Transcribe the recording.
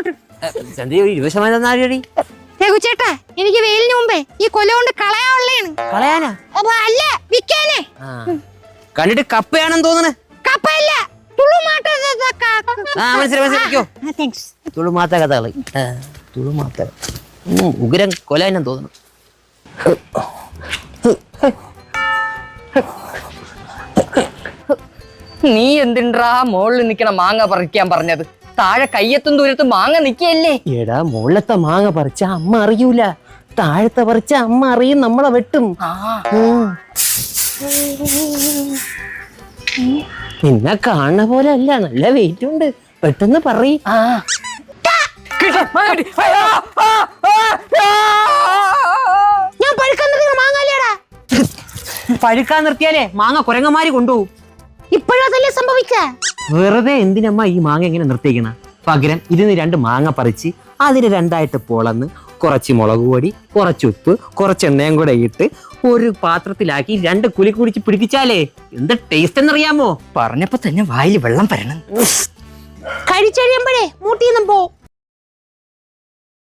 അങ്ങോട്ട്. ചന്ദ്ര 20% തന്നാടി. രഘുചേട്ടാ, എനിക്ക് വെയിലിന് മുമ്പേ ഈ കൊല കൊണ്ട് കളയാനുള്ളതാണ്. കളയാനാ? അല്ല, വിൽക്കാനേ. കണ്ടിട്ട് കപ്പയാണെന്ന് തോന്നണേ. കപ്പയല്ല, തുളുമാട്ട. തുളുമാത്ത കഥകള്. തുളുമാത്ത ഉഗ്രം കൊലാനും തോന്നുന്നു. നീ എന്തിണ്ടാ മുകളിൽ നിക്കണ മാങ്ങ പറിക്കാൻ പറഞ്ഞത്? താഴെ കയ്യെത്തും ദൂരത്ത് മാങ്ങ നിക്കല്ലേ? എടാ, മുകളിലത്തെ മാങ്ങ പറിച്ച അമ്മ അറിയൂല, താഴത്തെ പറിച്ച അമ്മ അറിയും, നമ്മളെ വെട്ടും. നിന്നെ കാണുന്ന പോലെ അല്ല, നല്ല വെയിറ്റ് ഉണ്ട്. പെട്ടെന്ന് പറയ്. ഞാൻ പഴുക്കാൻ നിർത്തിയ മാങ്ങാലേടാ. പഴുക്കാൻ നിർത്തിയാലേ മാങ്ങ കുരങ്ങന്മാര് കൊണ്ടുപോകും. ഇപ്പോഴതല്ലേ സംഭവിച്ച. വെറുതെ എന്തിനമ്മ ഈ മാങ്ങ എങ്ങനെ നിർത്തിക്കണ? പകരം ഇതിന് 2 മാങ്ങ പറിച്ച് അതിന് 2ആയിട്ട് പൊളന്ന് കുറച്ച് മുളക് പൊടി, കുറച്ച് ഉപ്പ്, കുറച്ച് എണ്ണയും കൂടെ ഇട്ട് ഒരു പാത്രത്തിലാക്കി 2 കുലി കുടിച്ച് പിടിപ്പിച്ചാലേ എന്ത് ടേസ്റ്റ് എന്നറിയാമോ? പറഞ്ഞപ്പോ തന്നെ വായിൽ വെള്ളം വരണം. കഴിച്ചഴിയുമ്പോഴേ മൂട്ടിന്നും പോവും.